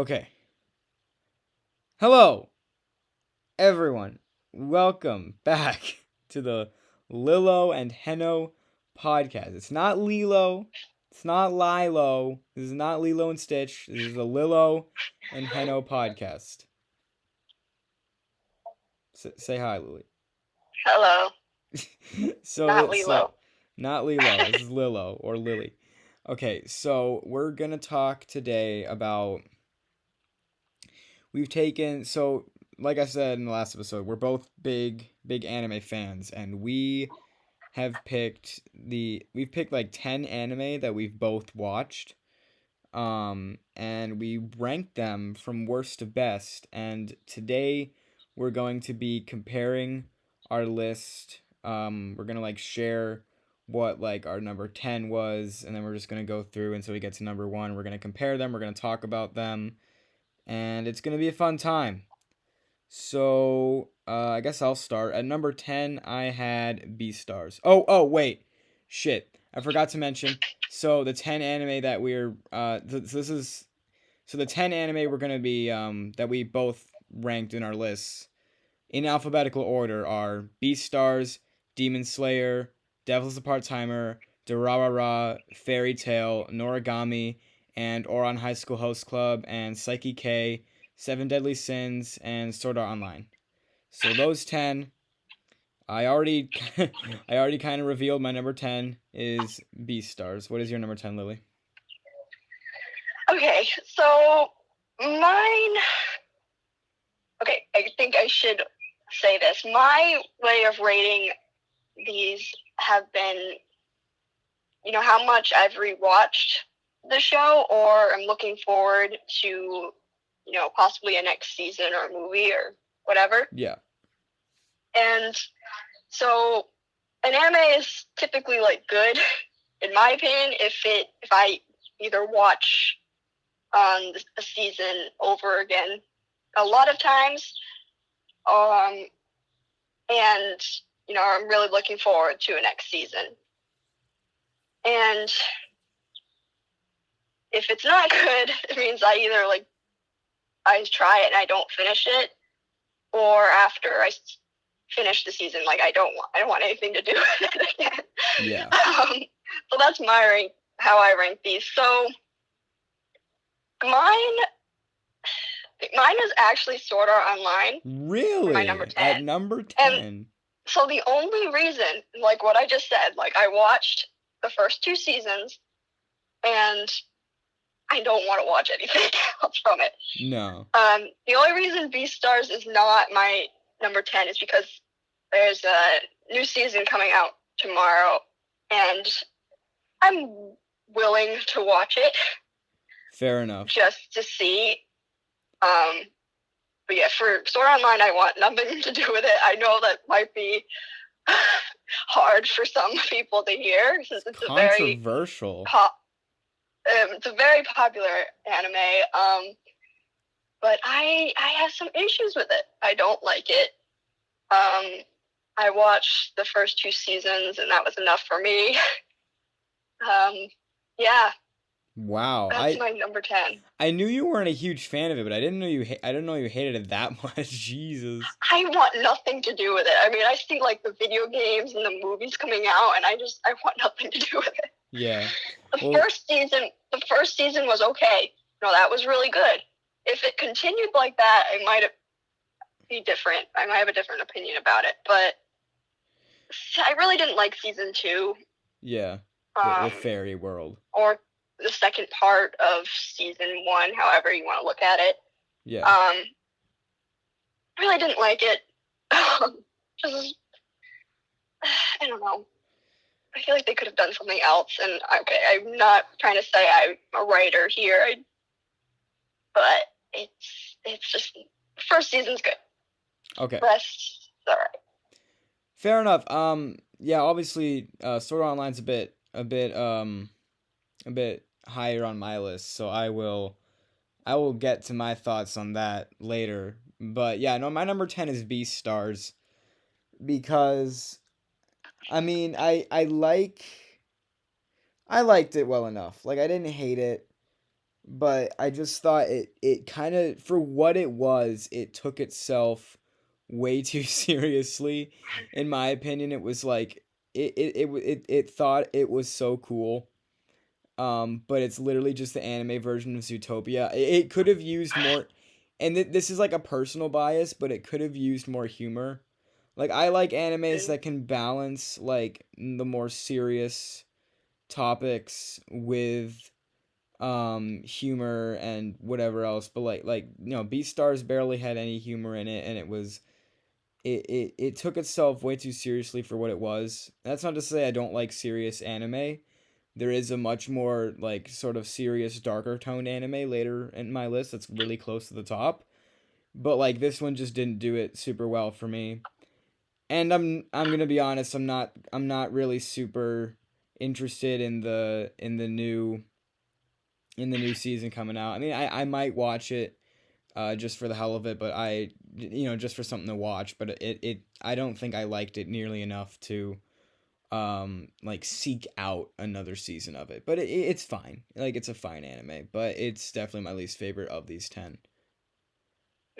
Okay. Hello, everyone. Welcome back to the Lilo and Heno podcast. It's not Lilo. It's not Lilo. This is not Lilo and Stitch. This is the Lilo and Heno podcast. Say hi, Lily. Hello. so, Not so, Lilo. not Lilo. This is Lilo or Lily. Okay, so we're gonna talk today about like I said in the last episode, we're both big anime fans, and we've picked like 10 anime that we've both watched, and we ranked them from worst to best. And today we're going to be comparing our list. We're gonna like share what like our number 10 was, and then we're just gonna go through until we get to number one. We're gonna compare them, we're gonna talk about them, and it's gonna be a fun time. So I guess I'll start at number 10. I had Beastars. Wait, shit! I forgot to mention. So the 10 anime that we're the 10 anime we're gonna be that we both ranked in our lists in alphabetical order are Beastars, Demon Slayer, Devil's a Part Timer, Durarara, Fairy Tail, Noragami, and Ouran High School Host Club, and Saiki K, Seven Deadly Sins, and Sword Art Online. So those 10, I already I already kind of revealed my number 10 is Beastars. What is your number 10, Lily? Okay, so mine. Okay, I think I should say this. My way of rating these have been, how much I've rewatched the show, or I'm looking forward to, possibly a next season or a movie or whatever. Yeah. And so an anime is typically like good, in my opinion, if I either watch a season over again a lot of times, and I'm really looking forward to a next season. And if it's not good, it means I either I try it and I don't finish it, or after I finish the season, I don't want anything to do with it again. Yeah. So that's how I rank these. So mine is actually Sword Art Online. Really? My number 10. At number 10. And so the only reason, like what I just said, I watched the first 2 seasons, and I don't want to watch anything else from it. No. The only reason Beastars is not my number 10 is because there's a new season coming out tomorrow, and I'm willing to watch it. Fair enough. Just to see. But yeah, for Sword Art Online, I want nothing to do with it. I know that might be hard for some people to hear, since it's controversial. It's a very popular anime. But I have some issues with it. I don't like it. I watched the first 2 seasons, and that was enough for me. Yeah. Wow, that's my number 10. I knew you weren't a huge fan of it, but I didn't know you hated it that much. Jesus. I want nothing to do with it. I mean, I see the video games and the movies coming out, and I want nothing to do with it. Yeah. The first season was okay. That was really good. If it continued like that, I might be different. I might have a different opinion about it, but I really didn't like season 2. Yeah. The fairy world. Or the second part of season 1, however you want to look at it. Yeah. I really didn't like it. Just, I don't know. I feel like they could have done something else. And I'm not trying to say I'm a writer here, but it's just, first season's good. Okay. Rest, all right. Fair enough. Yeah. Obviously, Sword Art Online's a bit higher on my list, so I will get to my thoughts on that later. But yeah, no, my number 10 is Beastars, because I mean, I liked it well enough. I didn't hate it, but I just thought it kind of, for what it was, it took itself way too seriously. In my opinion, it was like it thought it was so cool. But it's literally just the anime version of Zootopia. It could have used more, and this is like a personal bias, but it could have used more humor. Like, I like animes Mm, that can balance like the more serious topics with humor and whatever else. But Beastars barely had any humor in it, and it took itself way too seriously for what it was. That's not to say I don't like serious anime. There is a much more like sort of serious, darker toned anime later in my list that's really close to the top. But like, this one just didn't do it super well for me. And I'm gonna be honest, I'm not really super interested in the new season coming out. I mean, I might watch it just for the hell of it, but just for something to watch. But I don't think I liked it nearly enough to like seek out another season of it. But it's fine. Like, it's a fine anime, but it's definitely my least favorite of these 10.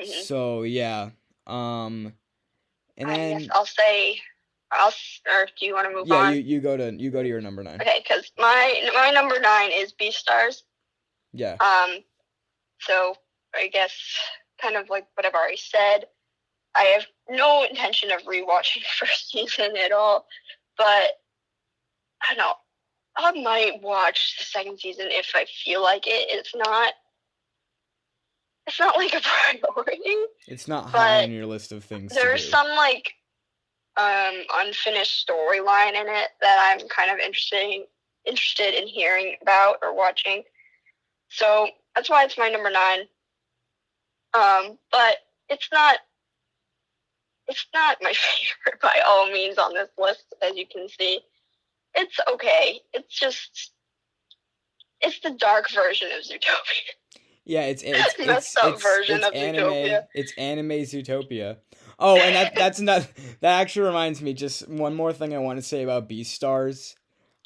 mhm. So yeah. Um and I guess then I'll say, or do you want to move yeah, on? you go to your number 9. Okay, because my number 9 is Beastars. Yeah. So I guess kind of like what I've already said. I have no intention of rewatching the first season at all, but I don't know. I might watch the second season if I feel like it. It's not like a priority, It's not high but on your list of things to there's do. some like unfinished storyline in it that I'm kind of interested in hearing about or watching. So that's why it's my number 9. But it's not my favorite by all means on this list, as you can see. It's okay. It's the dark version of Zootopia. Yeah, Messed up version it's of Zootopia. anime Zootopia. Oh, and that's not that actually reminds me, just one more thing I want to say about Beastars.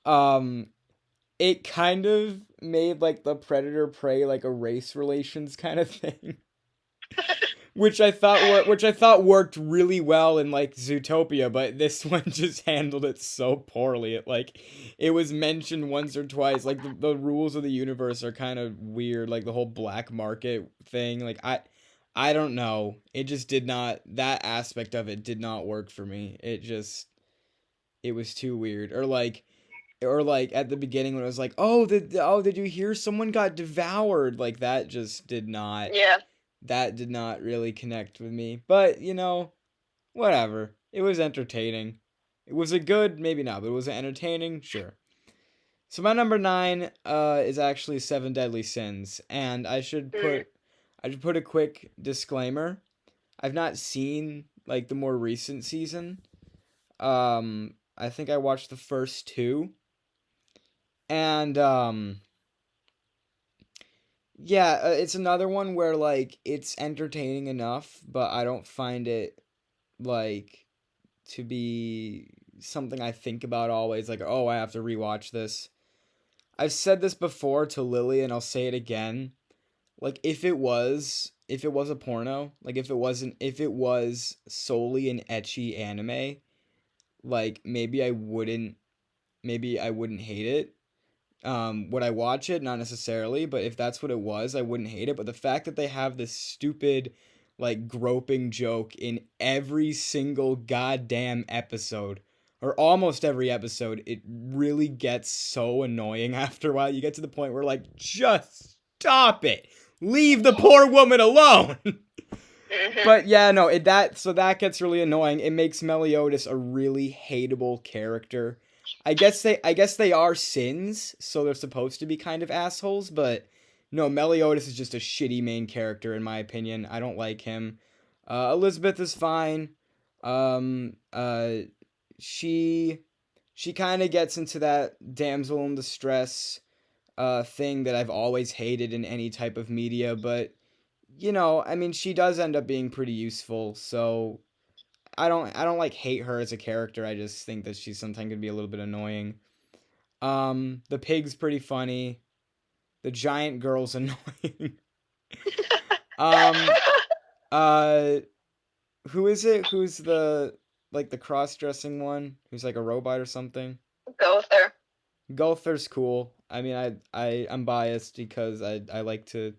Um it kind of made like the predator prey like a race relations kind of thing. Which I thought worked really well in like Zootopia, but this one just handled it so poorly. It was mentioned once or twice. Like, the rules of the universe are kind of weird, like the whole black market thing. Like, I don't know. It just did not, that aspect of it did not work for me. It was too weird. Or like at the beginning when it was like, did you hear someone got devoured? Like, Yeah. that did not really connect with me. But, whatever. It was entertaining. Was it good? Maybe not, but was it entertaining? Sure. So my number 9 is actually Seven Deadly Sins, and Mm, I should put a quick disclaimer. I've not seen like the more recent season. I think I watched the first 2, and yeah, it's another one where like it's entertaining enough, but I don't find it like to be something I think about always, like, oh, I have to rewatch this. I've said this before to Lily and I'll say it again. Like, if it was a porno, like if it was solely an ecchi anime, like maybe I wouldn't hate it. Would I watch it? Not necessarily, but if that's what it was, I wouldn't hate it. But the fact that they have this stupid, like, groping joke in every single goddamn episode, or almost every episode, it really gets so annoying after a while. You get to the point where, like, just stop it. Leave the poor woman alone. mhm. But yeah, no, that gets really annoying. It makes Meliodas a really hateable character. I guess they are sins, so they're supposed to be kind of assholes, but no, Meliodas is just a shitty main character in my opinion. I don't like him. Elizabeth is fine. Um uh she she kind of gets into that damsel in distress thing that I've always hated in any type of media, but I mean, she does end up being pretty useful, so I don't like hate her as a character. I just think that she sometimes can be a little bit annoying. The pig's pretty funny. the giant girl's annoying. um uh who is it? Who's the like the cross-dressing one? Who's like a robot or something? Go with her. Gulther's cool. I mean, I'm biased because I like to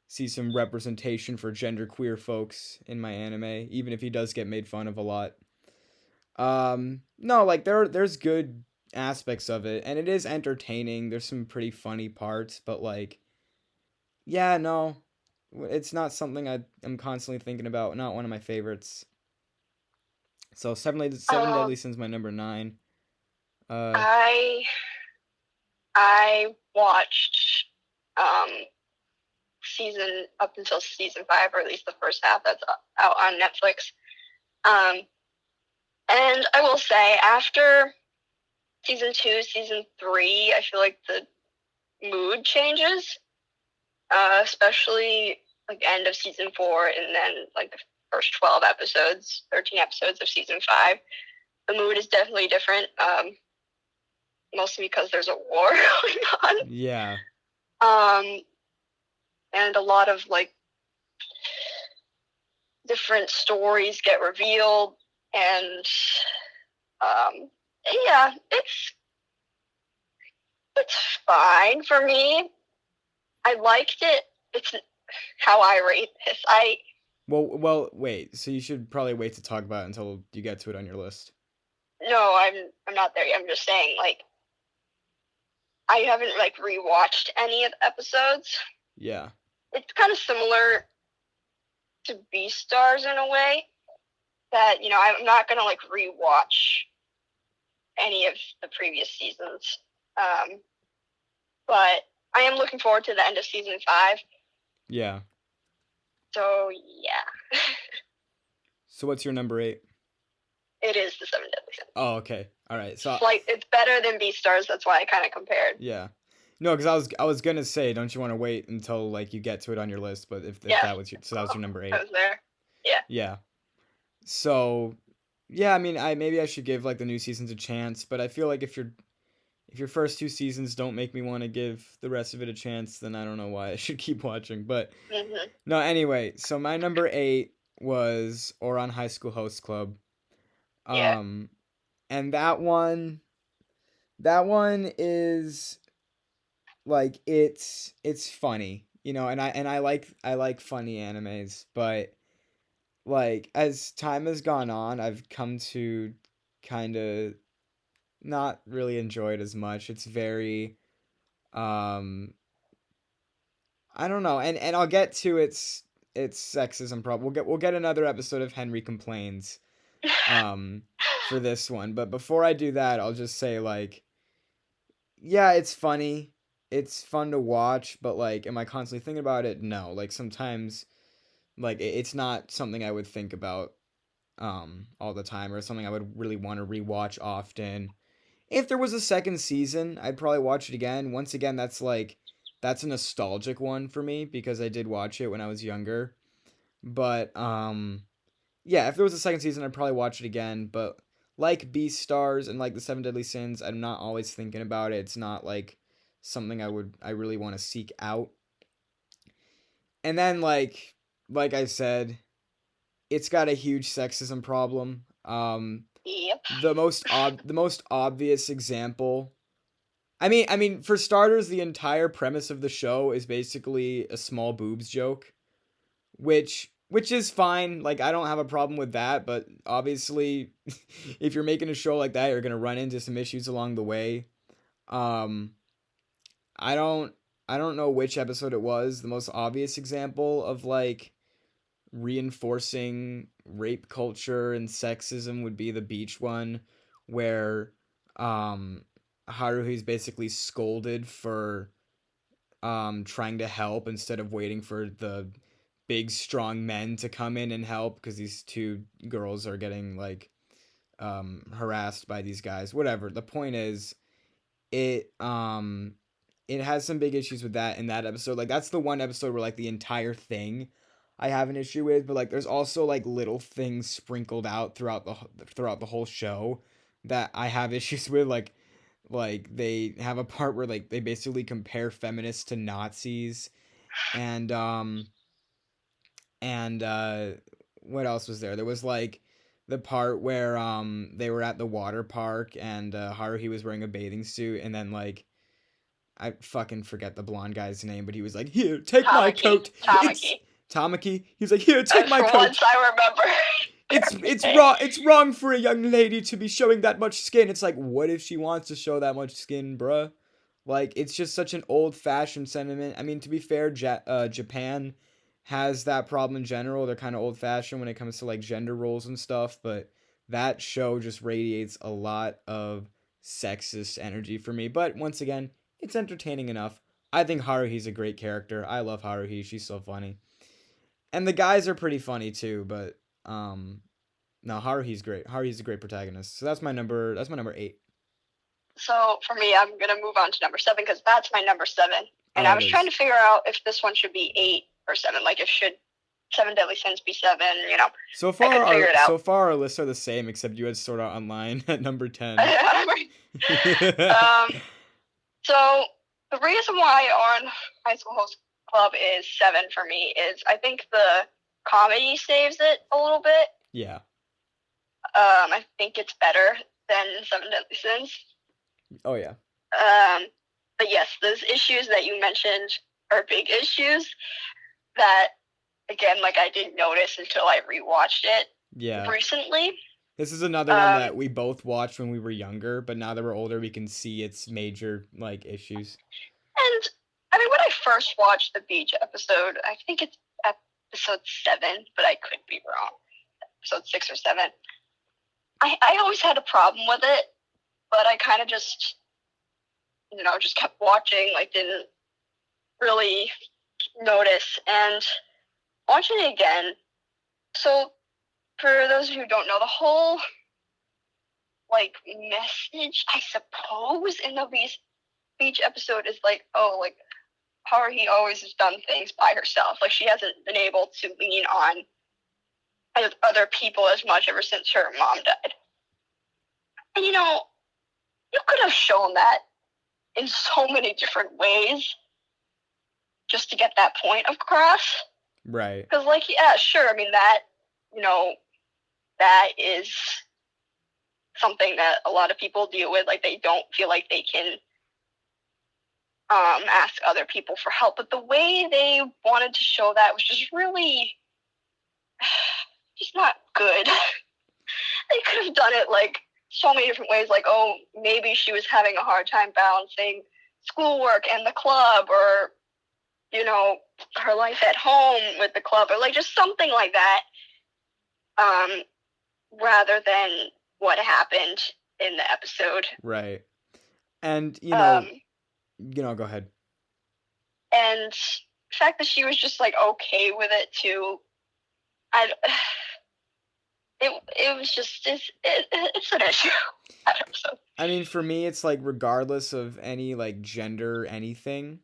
see some representation for genderqueer folks in my anime, even if he does get made fun of a lot. No, like there's good aspects of it, and it is entertaining. There's some pretty funny parts, but like, yeah, no, it's not something I'm constantly thinking about. Not one of my favorites. So seven Um, deadly sins my number 9. Uh, I I watched um season up until season 5, or at least the first half that's out on Netflix. Um, and I will say, after season 2, season 3, I feel like the mood changes, especially like end of season 4, and then like the first 12 episodes, 13 episodes of season 5. The mood is definitely different, mostly because there's a war going yeah, on. And a lot of like different stories get revealed, and yeah, it's fine for me. I liked it. It's how I rate this. wait. So you should probably wait to talk about it until you get to it on your list. No, I'm not there yet. I'm just saying, like, I haven't like rewatched any of the episodes. Yeah. It's kind of similar to Beastars in a way that, I'm not gonna like rewatch any of the previous seasons. But I am looking forward to the end of season 5. Yeah. So yeah, So what's your number 8? it is the Seven Deadly Sins. Oh, okay. All right. So Like, it's better than Beastars. That's why I kind of compared. yeah. No, because I was gonna say, don't you want to wait until like you get to it on your list? But if Yeah, that was that was your number 8. I was there. Yeah. Yeah. So yeah, I mean, maybe I should give like the new seasons a chance, but I feel like if your first 2 seasons don't make me want to give the rest of it a chance, then I don't know why I should keep watching. But Mhm. no, anyway, so my number 8 was Ouran High School Host Club. Yeah. And that one is like it's funny, and I like funny animes, but like as time has gone on, I've come to kind of not really enjoy it as much. It's very um I don't know, and I'll get to its sexism problem. We'll get another episode of Henry Complains um for this one, but before I do that, I'll just say like yeah, it's funny. It's fun to watch, but like am I constantly thinking about it? No. Like sometimes like it's not something I would think about all the time, or something I would really want to rewatch often. If there was a second season, I'd probably watch it again. Once again, that's a nostalgic one for me because I did watch it when I was younger. But yeah, if there was a second season, I'd probably watch it again. But like Beastars and like the Seven Deadly Sins, I'm not always thinking about it. It's not like something I really want to seek out. And then like I said, it's got a huge sexism problem. Yep. The most obvious example. I mean, for starters, the entire premise of the show is basically a small boobs joke, which is fine. Like I don't have a problem with that, but obviously, if you're making a show like that, you're gonna run into some issues along the way. Um, I don't I don't know which episode it was. The most obvious example of like reinforcing rape culture and sexism would be the beach one, where um Haruhi's basically scolded for trying to help instead of waiting for the big strong men to come in and help because these two girls are getting like harassed by these guys. Whatever. The point is it it has some big issues with that in that episode. Like that's the one episode where like the entire thing I have an issue with, but like there's also like little things sprinkled out throughout the whole show that I have issues with. like they have a part where like they basically compare feminists to Nazis, and and what else was there? There was like the part where they were at the water park and Haruhi was wearing a bathing suit, and then like I fucking forget the blonde guy's name, but he was like, "Here, take my coat." It's Tamaki. Tamaki. He was like, "Here, take my For coat." once, I remember. It's wrong. It's wrong for a young lady to be showing that much skin. It's like, what if she wants to show that much skin, bruh? Like, it's just such an old-fashioned sentiment. I mean, to be fair, Japan has that problem in general. They're kind of old-fashioned when it comes to like gender roles and stuff. But that show just radiates a lot of sexist energy for me. But once again, it's entertaining enough. I think Haruhi's a great character. I love Haruhi. She's so funny. And the guys are pretty funny too, but no, Haruhi's great. Haruhi's a great protagonist. So that's my number 8. So for me, I'm gonna move on to number 7 because that's my number 7. And Oh, I it was is. trying to figure out if this one should be 8 or 7. Like, if should 7 Deadly Sins be 7? You know. So I couldn't figure it out. so far our lists are the same, except you had Sword Art Online at number 10. So the reason why on High School Host Club is 7 for me is I think the comedy saves it a little bit. Yeah. I think it's better than 7 Deadly Sins. Oh yeah. But yes, those issues that you mentioned are big issues that, again, like I didn't notice until I rewatched it recently. This is another one that we both watched when we were younger, but now that we're older, we can see its major like issues. And I mean, when I first watched the beach episode, I think it's episode 7, but I could be wrong. Episode 6 or 7. I always had a problem with it, but I kind of just, just kept watching, like didn't really notice. And watching it again, so for those who don't know, the whole like message, I suppose, in the beach episode is like, oh, like Haruhi always has done things by herself. Like she hasn't been able to lean on other people as much ever since her mom died. And you could have shown that in so many different ways just to get that point across. Right. Because, like, yeah, sure, I mean, that, that is something that a lot of people deal with. Like, they don't feel like they can ask other people for help. But the way they wanted to show that was just really just not good. They could have done it, like, so many different ways. Like, oh, maybe she was having a hard time balancing schoolwork and the club, or, her life at home with the club, or, like, just something like that, rather than what happened in the episode. Right. And, go ahead. And the fact that she was just, like, okay with it, too, it was just, it's an issue. I mean, for me, it's like, regardless of any, like, gender, anything,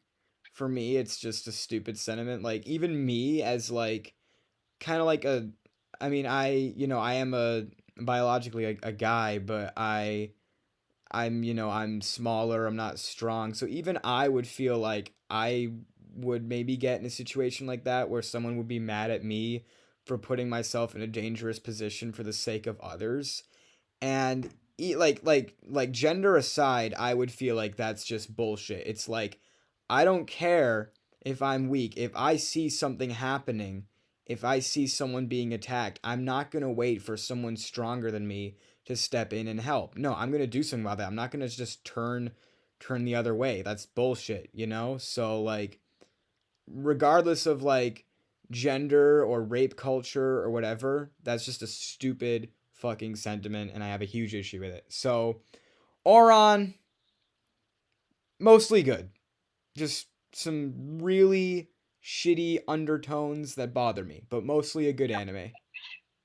for me, it's just a stupid sentiment. Like, even me as, like, kind of like I mean, I am biologically a guy, but I'm smaller, I'm not strong. So even I would feel like I would maybe get in a situation like that where someone would be mad at me for putting myself in a dangerous position for the sake of others. And like gender aside, I would feel like that's just bullshit. It's like, I don't care if I'm weak. If I see something happening, if I see someone being attacked, I'm not going to wait for someone stronger than me to step in and help. No, I'm going to do something about that. I'm not going to just turn the other way. That's bullshit, So, like, regardless of, like, gender or rape culture or whatever, that's just a stupid fucking sentiment, and I have a huge issue with it. So, Ouran, mostly good. Just some really shitty undertones that bother me, but mostly a good anime.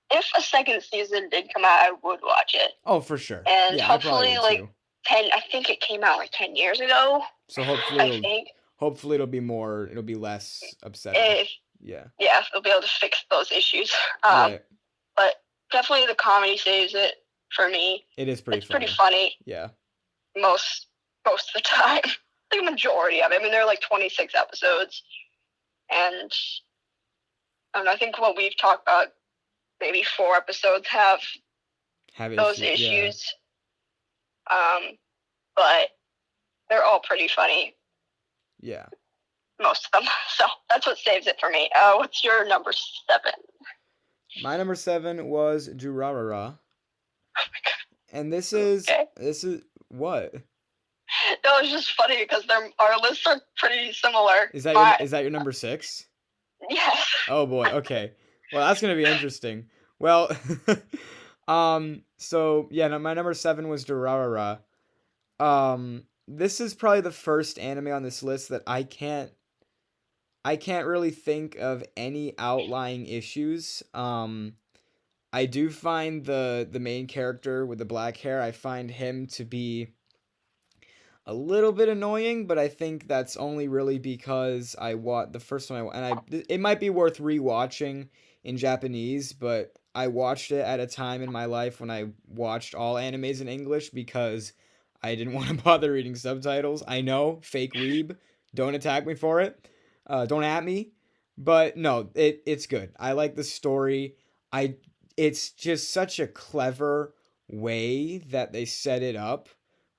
If a second season did come out, I would watch it. Oh, for sure. And yeah, hopefully, like, 10, I think it came out like 10 years ago. So hopefully it'll be less upsetting. Yeah, they'll be able to fix those issues. Right. But definitely the comedy saves it for me. It is pretty funny. Pretty funny. Yeah. Most most of the time. The majority of it. I mean, there are like 26 episodes, and I don't know, I think what we've talked about, maybe 4 episodes have those Yeah. issues. But they're all pretty funny, Yeah. most of them. So that's what saves it for me. What's your number 7? My number 7 was Durarara. Oh my god. And this Okay. is what? No, it's just funny because our lists are pretty similar. Is that your number 6? Yes. Oh boy. Okay. Well, that's going to be interesting. Well, so yeah, no, my number 7 was Durarara. This is probably the first anime on this list that I can't really think of any outlying issues. I do find the main character with the black hair, I find him to be a little bit annoying, but I think that's only really because I watched the first one it might be worth rewatching in Japanese, but I watched it at a time in my life when I watched all animes in English because I didn't want to bother reading subtitles. I know, fake weeb. Don't attack me for it. Don't at me. But no, it's good. I like the story. I It's just such a clever way that they set it up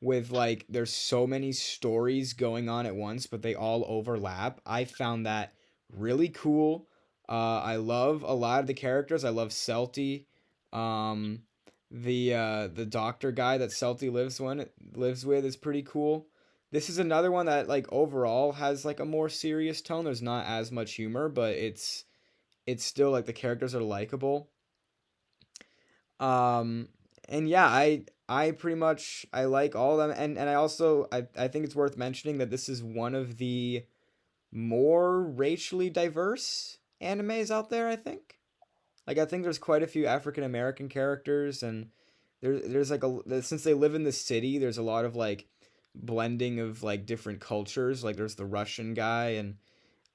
with like there's so many stories going on at once, but they all overlap. I found that really cool. I love a lot of the characters. I love Celty. Um, the doctor guy that Celty lives with is pretty cool. This is another one that like overall has like a more serious tone. There's not as much humor, but it's still like the characters are likable. Um, and yeah, I pretty much I like all of them, and I also I think it's worth mentioning that this is one of the more racially diverse animes out there. I think there's quite a few African American characters, and there's like since they live in the city, there's a lot of like blending of like different cultures. Like there's the Russian guy, and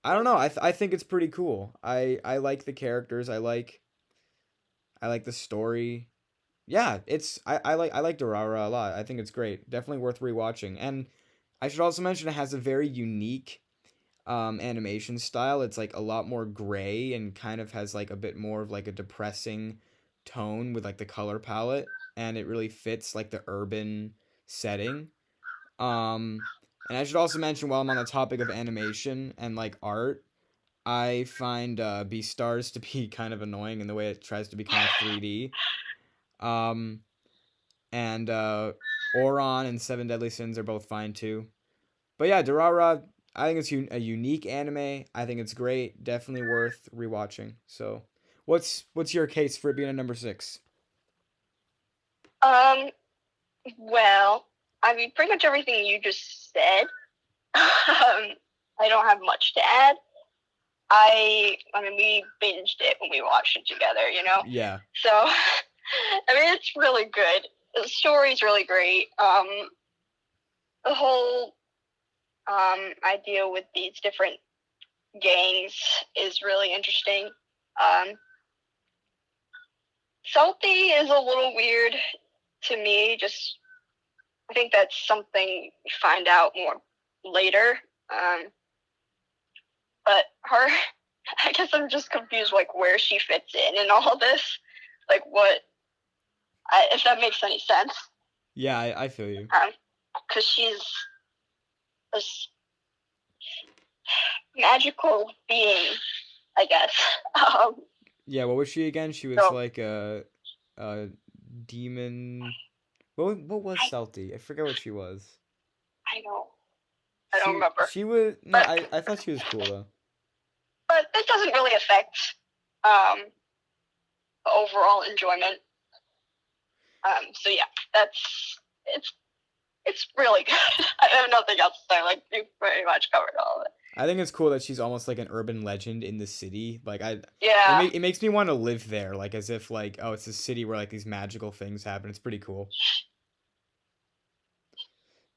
I don't know. I think it's pretty cool. I like the characters. I like the story. Yeah, I like Durara a lot. I think it's great. Definitely worth rewatching. And I should also mention it has a very unique animation style. It's like a lot more gray and kind of has like a bit more of like a depressing tone with like the color palette, and it really fits like the urban setting. Um and I should also mention while I'm on the topic of animation and like art, I find Beastars to be kind of annoying in the way it tries to be kind of 3D. Um and Ouran and Seven Deadly Sins are both fine too. But yeah, Durara, I think it's a unique anime. I think it's great. Definitely worth rewatching. So, what's your case for it being a number 6? Um. Well, I mean, pretty much everything you just said. I don't have much to add. I mean, we binged it when we watched it together, you know. Yeah. So, I mean, it's really good. The story's really great. The whole idea with these different gangs is really interesting. Salty is a little weird to me. Just I think that's something you find out more later. But her, I guess I'm just confused, like where she fits in all this, like if that makes any sense. Yeah, I feel you. Because she's this magical being, I guess. Yeah, what was she again? She was So like a demon. What was Salty? I forget what she was. I don't, I don't remember. She was no, But I thought she was cool though. but it doesn't really affect um, the overall enjoyment. So yeah, it's really good. I have nothing else to say. Like you pretty much covered all of it. I think it's cool that she's almost like an urban legend in the city. Like Yeah. it makes me want to live there. Like as if like oh it's a city where like these magical things happen. It's pretty cool.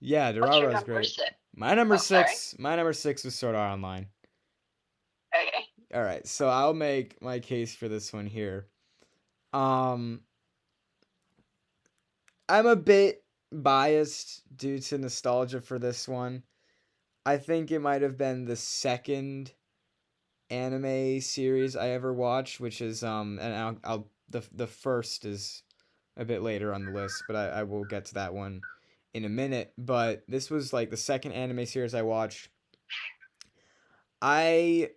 Yeah, What's your Durara is number great. 6? My number Oh, sorry. 6, my number 6 was Sword Art Online. Okay. All right, so I'll make my case for this one here. Um, I'm a bit biased due to nostalgia for this one. I think it might have been the second anime series I ever watched, which is and I'll the first is a bit later on the list, but I will get to that one in a minute. But this was like the second anime series I watched. I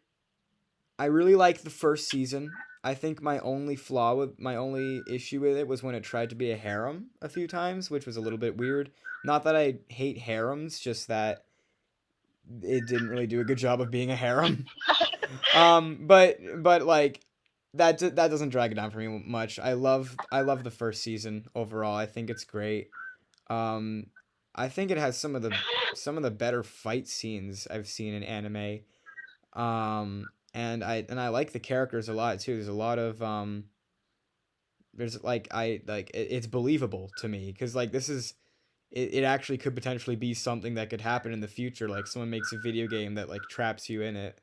I really liked the first season. I think my only issue with it was when it tried to be a harem a few times, which was a little bit weird. Not that I hate harems, just that it didn't really do a good job of being a harem. But like that doesn't drag it down for me much. I love the first season overall. I think it's great. Um, I think it has some of the better fight scenes I've seen in anime. And I like the characters a lot too. There's a lot of there's like it's believable to me because like this is it actually could potentially be something that could happen in the future. Like someone makes a video game that like traps you in it,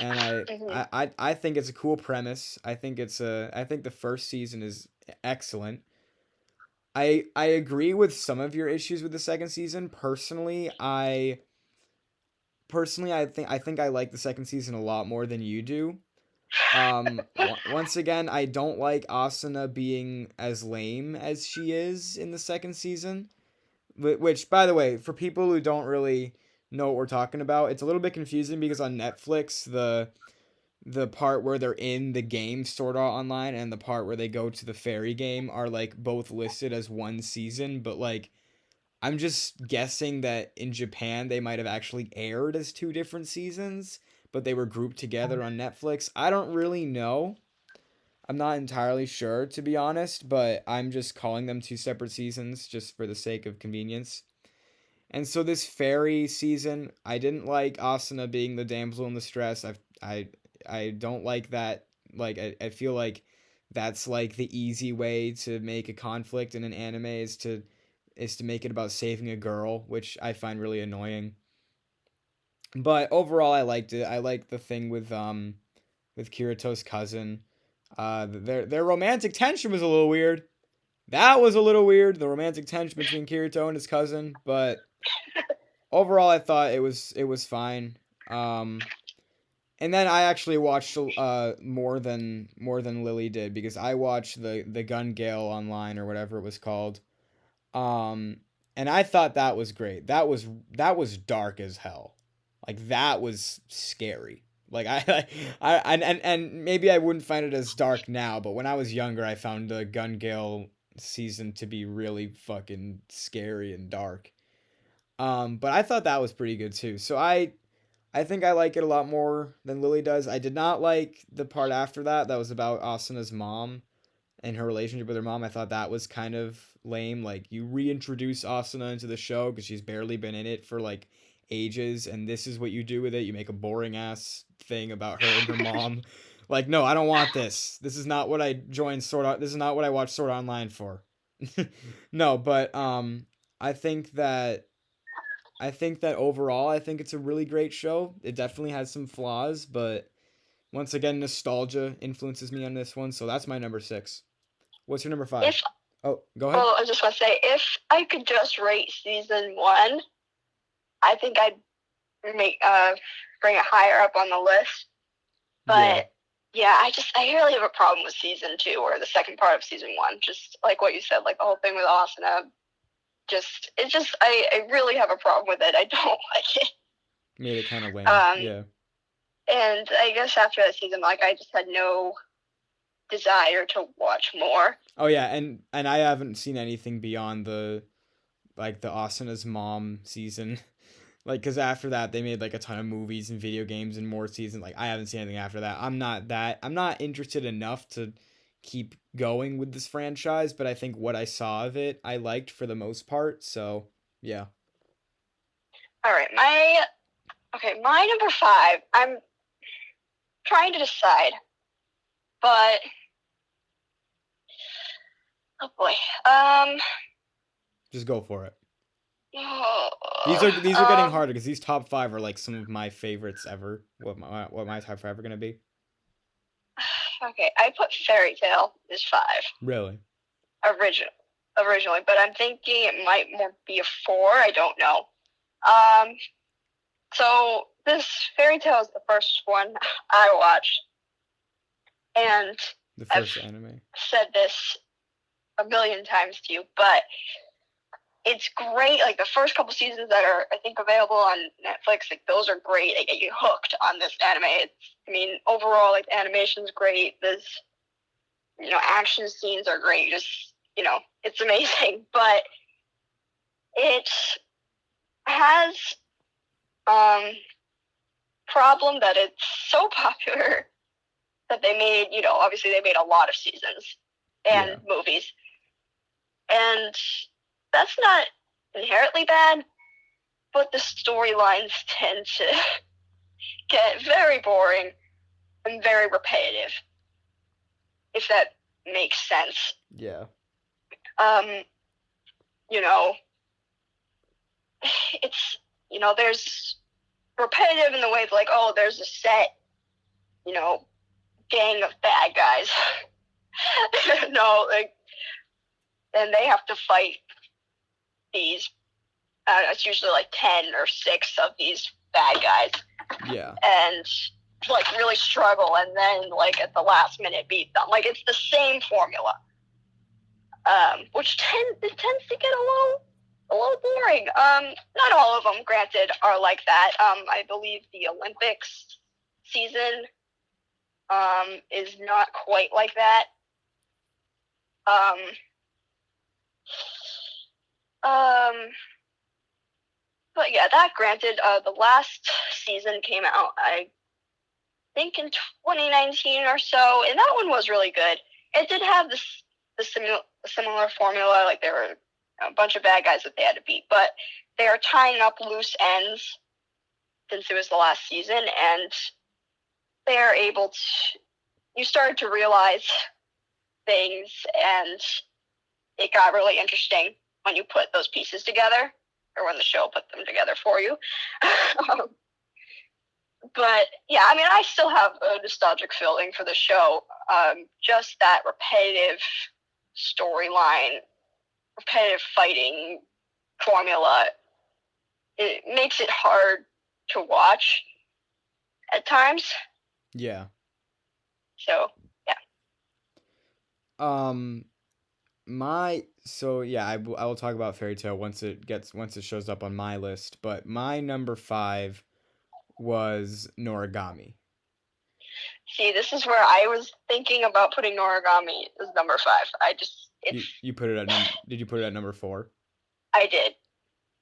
and Mhm. I think it's a cool premise. I think the first season is excellent. I agree with some of your issues with the second season. Personally I think I like the second season a lot more than you do. Once again, I don't like Asuna being as lame as she is in the second season. Which, by the way, for people who don't really know what we're talking about, it's a little bit confusing because on Netflix, the part where they're in the game Sword Art Online and the part where they go to the fairy game are like both listed as one season, but like I'm just guessing that in Japan they might have actually aired as two different seasons, but they were grouped together on Netflix. I don't really know. I'm not entirely sure to be honest, but I'm just calling them two separate seasons just for the sake of convenience. And so this fairy season, I didn't like Asuna being the damsel in distress. I don't like that. Like I feel like that's like the easy way to make a conflict in an anime is to make it about saving a girl, which I find really annoying. But overall, I liked it. I liked the thing with Kirito's cousin. Their romantic tension was a little weird. That was a little weird. The romantic tension between Kirito and his cousin, but overall, I thought it was fine. Um, and then I actually watched more than Lily did because I watched the Gun Gale online or whatever it was called. Um, and I thought that was great. That was dark as hell. Like that was scary. Like and maybe I wouldn't find it as dark now, but when I was younger, I found the Gun Gale season to be really fucking scary and dark. But I thought that was pretty good too. So I think I like it a lot more than Lily does. I did not like the part after that that was about Asuna's mom and her relationship with her mom. I thought that was kind of lame. Like you reintroduce Asuna into the show because she's barely been in it for like ages, and this is what you do with it. You make a boring ass thing about her and her mom. Like, no, I don't want this. This is not what I joined Sword Art. This is not what I watched Sword Art Online for. No, but I think that I think that overall, I think it's a really great show. It definitely has some flaws, but once again, nostalgia influences me on this one, so that's my number six. What's your number five? If Oh, go ahead. well, I just want to say, if I could just rate season one, I think I'd make bring it higher up on the list. Yeah. But yeah, I really have a problem with season two or the second part of season one. Just like what you said, like the whole thing with Asuna. I really have a problem with it. I don't like it. Made it kind of lame. Um, Yeah. and I guess after that season, like I just had no desire to watch more. Oh yeah, and I haven't seen anything beyond the like the Asuna's mom season. Like cuz after that they made like a ton of movies and video games and more seasons. Like I haven't seen anything after that. I'm not interested enough to keep going with this franchise, but I think what I saw of it I liked for the most part. So, yeah. All right, my number five. I'm trying to decide, but oh boy, Just go for it. oh, These are getting harder because these top five are like some of my favorites ever. What my top five are gonna be? okay, I put Fairy Tale is five Really? original. originally, but I'm thinking it might more be a 4. I don't know. Um, so this Fairy Tale is the first one I watched, and The I've first anime. said this a million times to you, but it's great. Like the first couple seasons that are, I think, available on Netflix, like those are great. They get you hooked on this anime. Overall, like the animation's great. This, action scenes are great. Just, it's amazing. But it has problem that it's so popular that they made, obviously they made a lot of seasons and movies. And that's not inherently bad, but the storylines tend to get very boring and very repetitive, if that makes sense. Yeah. It's, there's repetitive in the way of like, oh, there's a set, gang of bad guys. No, like, and they have to fight these, it's usually like 10 or 6 of these bad guys. Yeah. And like really struggle, and then like at the last minute beat them. Like it's the same formula, which tends to get a little boring. Not all of them, granted, are like that. I believe the Olympics season is not quite like that. But yeah, that granted, the last season came out, I think in 2019 or so, and that one was really good. It did have the similar formula, like there were a bunch of bad guys that they had to beat, but they are tying up loose ends since it was the last season, and they are able to, you started to realize things, and it got really interesting when you put those pieces together, or when the show put them together for you. But yeah, I still have a nostalgic feeling for the show. Just that repetitive storyline, repetitive fighting formula, it makes it hard to watch at times. Yeah. So yeah. I will talk about Fairy Tail once it shows up on my list. But my number 5 was Noragami. See, this is where I was thinking about putting Noragami as number 5. You put it at Did you put it at number 4? I did.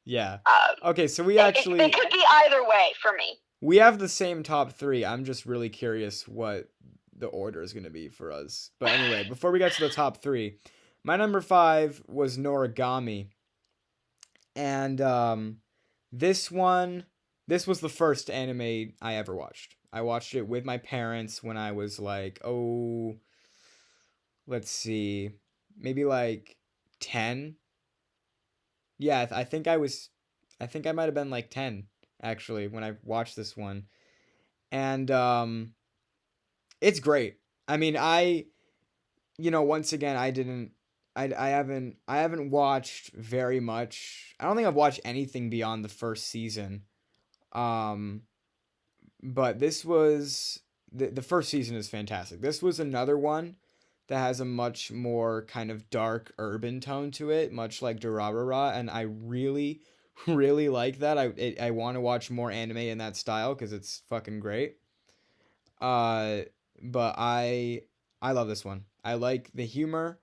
Yeah. Okay, so we it could be either way for me. We have the same top 3. I'm just really curious what the order is going to be for us. But anyway, before we get to the top 3, my number 5 was Noragami. And this was the first anime I ever watched. I watched it with my parents when I was like, let's see, maybe like 10. Yeah, I think I might have been like 10 actually when I watched this one. And it's great. Once again, I haven't watched very much. I don't think I've watched anything beyond the first season. But this was the first season is fantastic. This was another one that has a much more kind of dark urban tone to it, much like Durarara, and I really really like that. I want to watch more anime in that style cuz it's fucking great. But I love this one. I like the humor.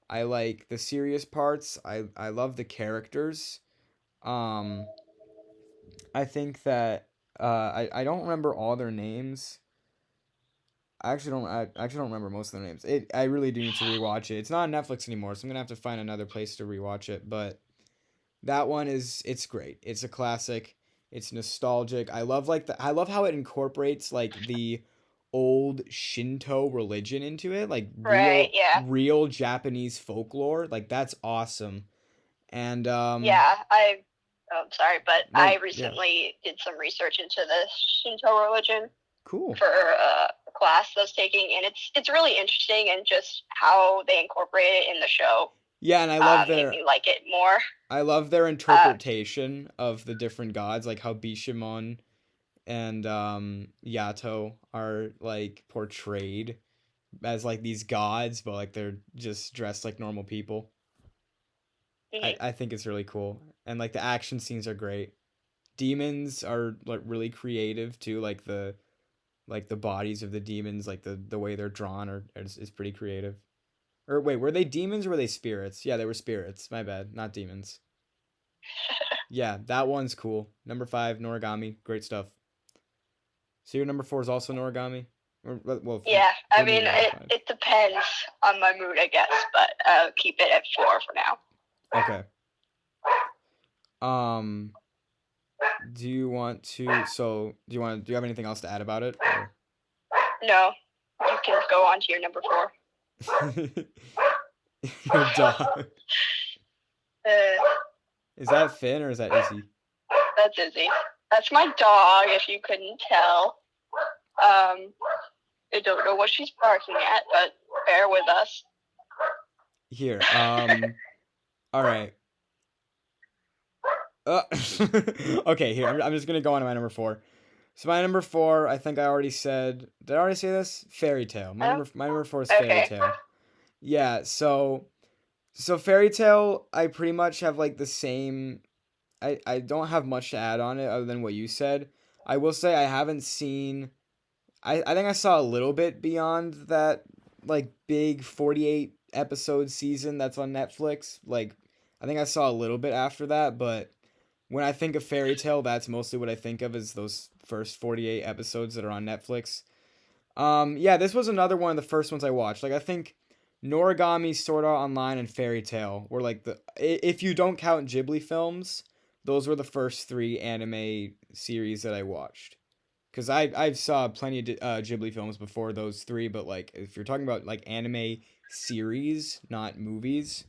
I like the serious parts. I love the characters. I think that I don't remember all their names. I actually don't remember most of their names. I really do need to rewatch it. It's not on Netflix anymore, so I'm gonna have to find another place to rewatch it. But that one it's great. It's a classic. It's nostalgic. I love how it incorporates like the old Shinto religion into it, like Right, yeah. real Japanese folklore. Like that's awesome. And yeah, I'm sorry, but I recently did some research into the Shinto religion. Cool. For a class I was taking, and it's really interesting, and just how they incorporate it in the show. Yeah, and made me like it more. I love their Uh, interpretation of the different gods, like how Bishamon and Yato are like portrayed as like these gods, but like they're just dressed like normal people. mhm. I think it's really cool. And like the action scenes are great. Demons are like really creative too, like the bodies of the demons, like the way they're drawn is pretty creative. Or wait, were they demons or were they spirits? Yeah, they were spirits. My bad, not demons. Yeah, that one's cool. Number 5, Noragami, great stuff. So your number 4 is also Noragami? Or, well, Yeah, I for me, mean, number 5. it depends on my mood, I guess, but keep it at 4 for now. Okay. Um, do you have anything else to add about it or No, you can go on to your number 4. your dog? Uh, Is that Finn or is that Izzy? that's Izzy. That's my dog, if you couldn't tell. I don't know what she's barking at, but bear with us. Here. All right. Okay, here. I'm just gonna go on to my number 4. So my number 4, I think I already said. Did I already say this? Fairy Tale. My number 4 is Fairy Okay. Tale. Yeah. So Fairy Tale, I pretty much have like the same. I don't have much to add on it other than what you said. I will say I haven't seen. I think I saw a little bit beyond that, like big 48 episode season that's on Netflix. Like, I think I saw a little bit after that, but when I think of Fairy Tale, that's mostly what I think of is those first 48 episodes that are on Netflix. Yeah, this was another one of the first ones I watched. Like, I think Noragami, Sword Art Online, and Fairy Tale were like if you don't count Ghibli films, those were the first 3 anime series that I watched. Cause I saw plenty of Ghibli films before those 3, but like if you're talking about like anime series, not movies,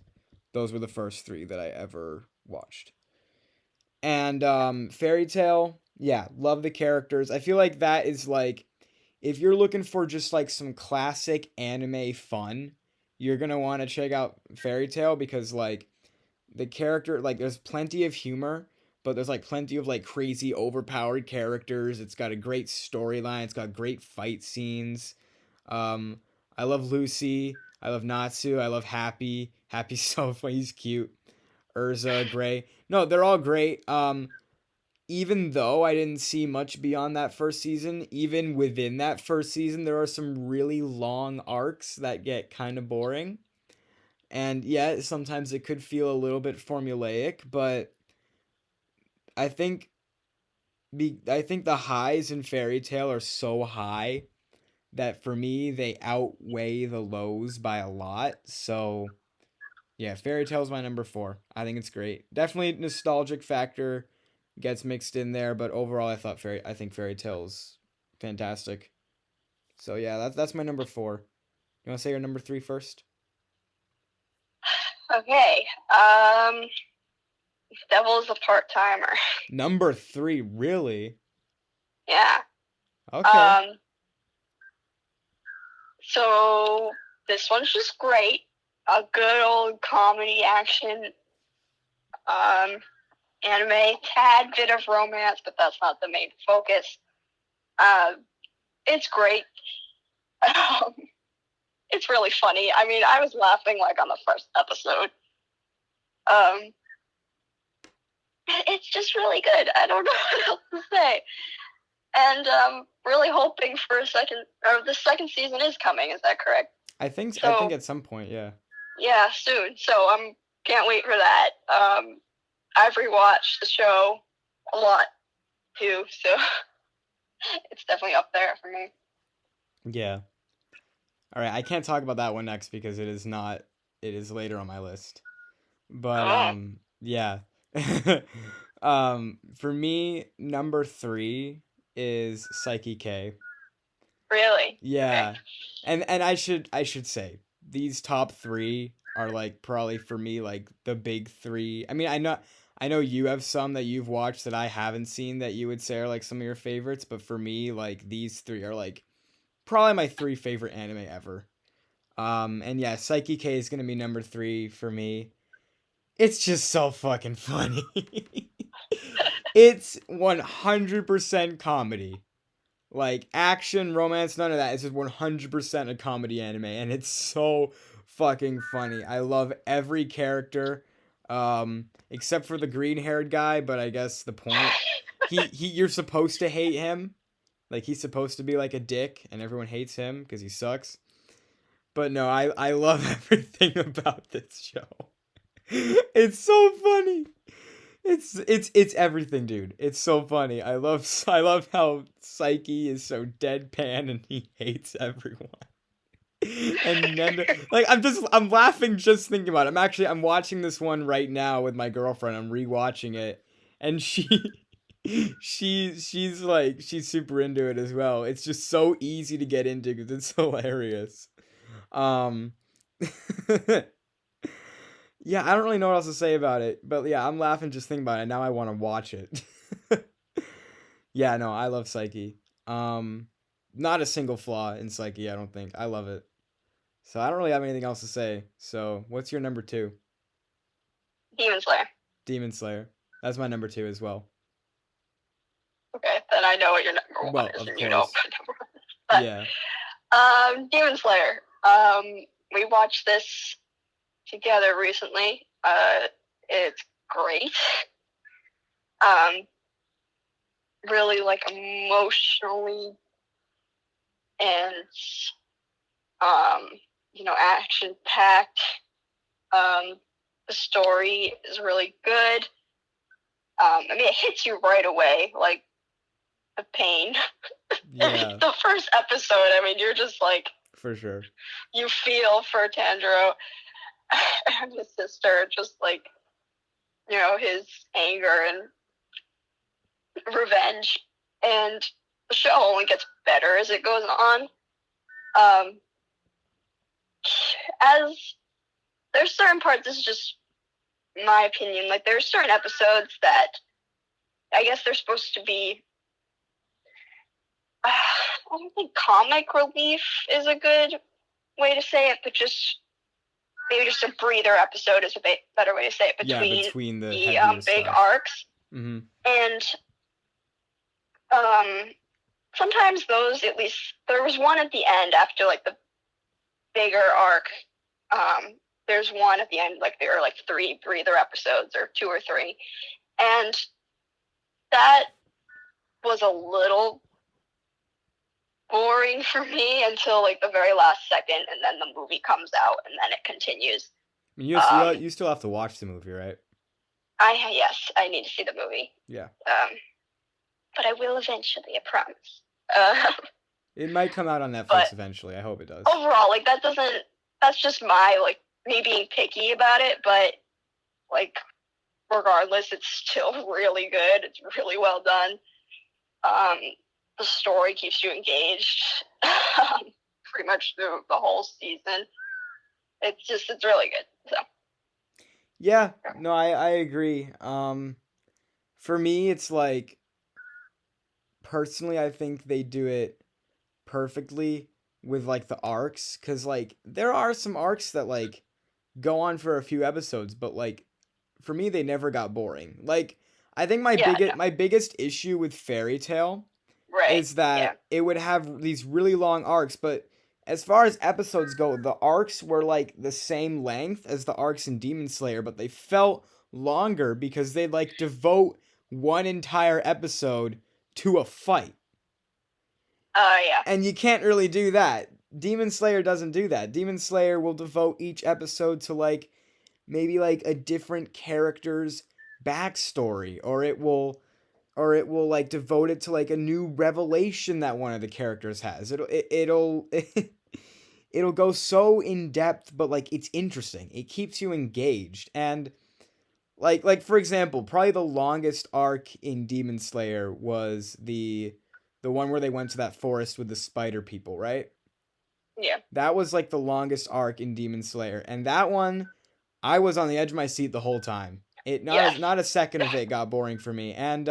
those were the first 3 that I ever watched. And Fairy Tale, yeah, love the characters. I feel like that is like if you're looking for just like some classic anime fun, you're gonna want to check out Fairy Tale because like the character like there's plenty of humor, but there's like plenty of like crazy overpowered characters. It's got a great storyline. It's got great fight scenes. Um, I love Lucy. I love Natsu. I love Happy. Happy's so funny. He's cute. Urza, Gray. No, they're all great. Even though I didn't see much beyond that first season, even within that first season, there are some really long arcs that get kind of boring. And yeah, sometimes it could feel a little bit formulaic, but I think I think the highs in Fairy Tale are so high that for me they outweigh the lows by a lot. So yeah, Fairy Tale's my number 4. I think it's great. Definitely nostalgic factor gets mixed in there, but overall I think Fairy Tale's fantastic. So yeah, that's my number 4. You want to say your number 3 first? Okay. Devil's a part timer. Number 3, really? Yeah. Okay. Um. So this one's just great. A good old comedy action. Um. Anime, tad bit of romance, but that's not the main focus. It's great. Um, it's really funny. I mean, I was laughing like on the first episode. Um, it's just really good. I don't know what else to say. And really hoping for a second, or the second season is coming. Is that correct? I So think at some point, yeah. yeah, soon. So can't wait for that. I've rewatched the show a lot too, so it's definitely up there for me. Yeah. All right, I can't talk about that one next because it is later on my list. But Oh, yeah. For me, number 3 is Saiki K. really? Okay. Yeah. And I should say these top 3 are like probably for me like the big 3. I mean, I know you have some that you've watched that I haven't seen that you would say are like some of your favorites, but for me like these 3 are like probably my 3 favorite anime ever. And yeah, Saiki K is gonna be number 3 for me. It's just so fucking funny. It's 100% comedy. Like action, romance, none of that. It's just 100% a comedy anime, and it's so fucking funny. I love every character, except for the green-haired guy. But I guess the point, you're supposed to hate him. Like he's supposed to be like a dick, and everyone hates him because he sucks. But no, I love everything about this show. It's so funny. It's everything, dude. It's so funny. I love how Psyche is so deadpan and he hates everyone. And then like I'm laughing just thinking about it. I'm watching this one right now with my girlfriend. I'm rewatching it, and she's super into it as well. It's just so easy to get into because it's hilarious. Um, yeah, I don't really know what else to say about it, but yeah, I'm laughing just thinking about it. Now I want to watch it. Yeah, no, I love Psyche. Um, Not a single flaw in Psyche, I don't think. I love it. So I don't really have anything else to say. So what's your number 2? Demon Slayer. Demon Slayer. That's my number 2 as well. Okay, then I know what your number one Well, is, of and you know course. what number one is. But, Yeah. Demon Slayer. We watched this together recently. It's great. Really like emotionally and action packed. The story is really good. It hits you right away, like the pain. Yeah. The first episode, you're just like, For sure. you feel for Tanjiro and his sister, just like, his anger and revenge. And the show only gets better as it goes on. As there's certain parts, this is just my opinion, like there's certain episodes that I guess they're supposed to be, I don't think comic relief is a good way to say it, but maybe just a breather episode is a better way to say it, between the big stuff. arcs. Mm-hmm. And sometimes those, at least, there was one at the end after like the bigger arc. There's one at the end, like there are like 3 breather episodes or 2 or 3. And that was a little boring for me until like the very last second, and then the movie comes out and then it continues. You still have to watch the movie, right? Yes, I need to see the movie. Yeah. But I will eventually, I promise. It might come out on Netflix eventually. I hope it does. Overall, like that's just my like me being picky about it, but like regardless, it's still really good. It's really well done. The story keeps you engaged pretty much through the whole season. It's really good. So. Yeah, no, I agree. For me, it's like, personally, I think they do it perfectly with like the arcs, because like there are some arcs that like go on for a few episodes, but like for me they never got boring. Like I think my biggest issue with Fairy Tail is that it would have these really long arcs, but as far as episodes go, the arcs were like the same length as the arcs in Demon Slayer, but they felt longer because they'd like devote one entire episode to a fight. Yeah. And you can't really do that. Demon Slayer doesn't do that. Demon Slayer will devote each episode to like maybe like a different character's backstory, or it will like devote it to like a new revelation that one of the characters has. It'll it'll go so in depth, but like it's interesting. It keeps you engaged. And like for example, probably the longest arc in Demon Slayer was the one where they went to that forest with the spider people, right? Yeah. That was like the longest arc in Demon Slayer, and that one I was on the edge of my seat the whole time. Not a second of it got boring for me. And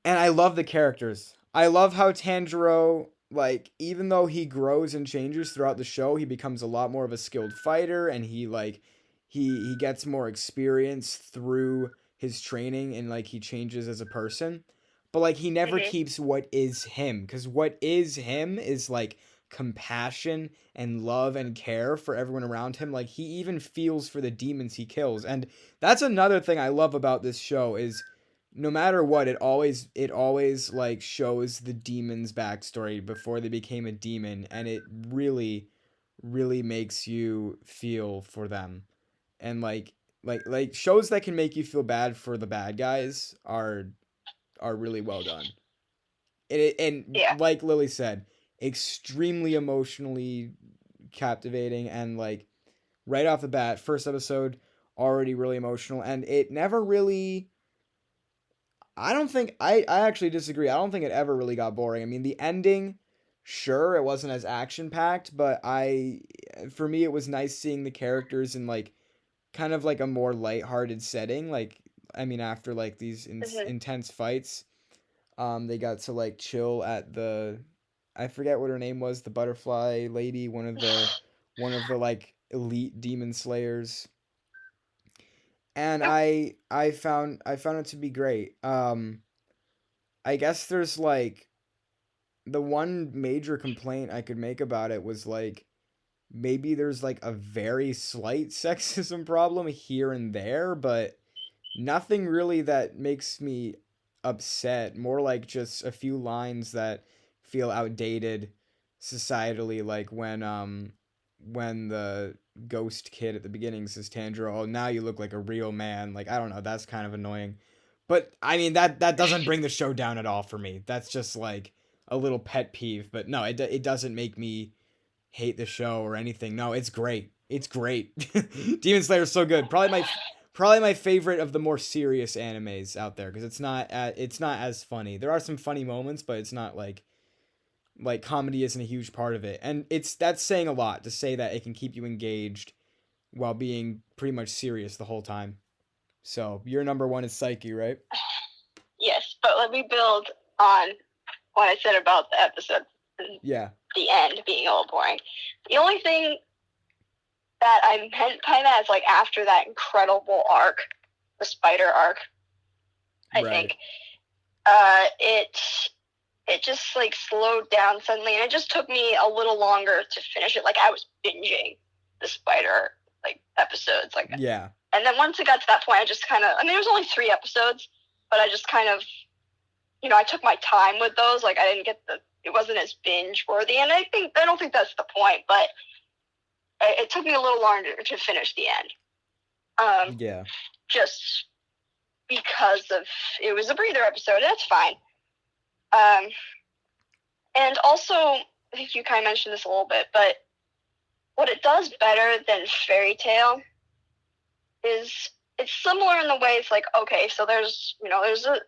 I love the characters. I love how Tanjiro like even though he grows and changes throughout the show, he becomes a lot more of a skilled fighter, and he gets more experience through his training, and like he changes as a person. But like he never Mhm. keeps what is him, cuz what is him is like compassion and love and care for everyone around him. Like he even feels for the demons he kills. And that's another thing I love about this show is no matter what, it always like shows the demon's backstory before they became a demon, and it really makes you feel for them. And like shows that can make you feel bad for the bad guys are really well done. And Yeah. like Lily said, extremely emotionally captivating, and like right off the bat, first episode already really emotional, and it never really, I don't think I actually disagree. I don't think it ever really got boring. I mean, the ending, sure, it wasn't as action packed, but for me it was nice seeing the characters in like kind of like a more lighthearted setting. Like I mean, after like these Mhm. intense fights, they got to like chill at I forget what her name was, the butterfly lady, one of the like elite demon slayers. And Yep. I found it to be great. I guess there's like the one major complaint I could make about it was like maybe there's like a very slight sexism problem here and there, but nothing really that makes me upset. More like just a few lines that feel outdated societally, like when the ghost kid at the beginning says Tanjiro, "Oh, now you look like a real man." Like I don't know, that's kind of annoying. But I mean that doesn't bring the show down at all for me. That's just like a little pet peeve, but no, it doesn't make me hate the show or anything. No, it's great. It's great. Demon Slayer is so good. Probably my favorite of the more serious animes out there because it's not as funny. There are some funny moments, but it's not like comedy isn't a huge part of it. And that's saying a lot to say that it can keep you engaged while being pretty much serious the whole time. So your number one is Saiki, right? Yes, but let me build on what I said about the episode and Yeah. the end being a little boring. The only thing that I meant by that is like after that incredible arc, the spider arc, I Right. think, it just like slowed down suddenly, and it just took me a little longer to finish it. Like I was binging the spider like episodes, like, Yeah. and then once it got to that point, I just kind of, I mean, there was only 3 episodes, but I just kind of, I took my time with those. Like I didn't get it wasn't as binge worthy, and I don't think that's the point, but it took me a little longer to finish the end. Yeah. Just because of it was a breather episode. That's fine. Um, and also, I think you kind of mentioned this a little bit, but what it does better than Fairy Tale is it's similar in the way it's like, okay, so there's a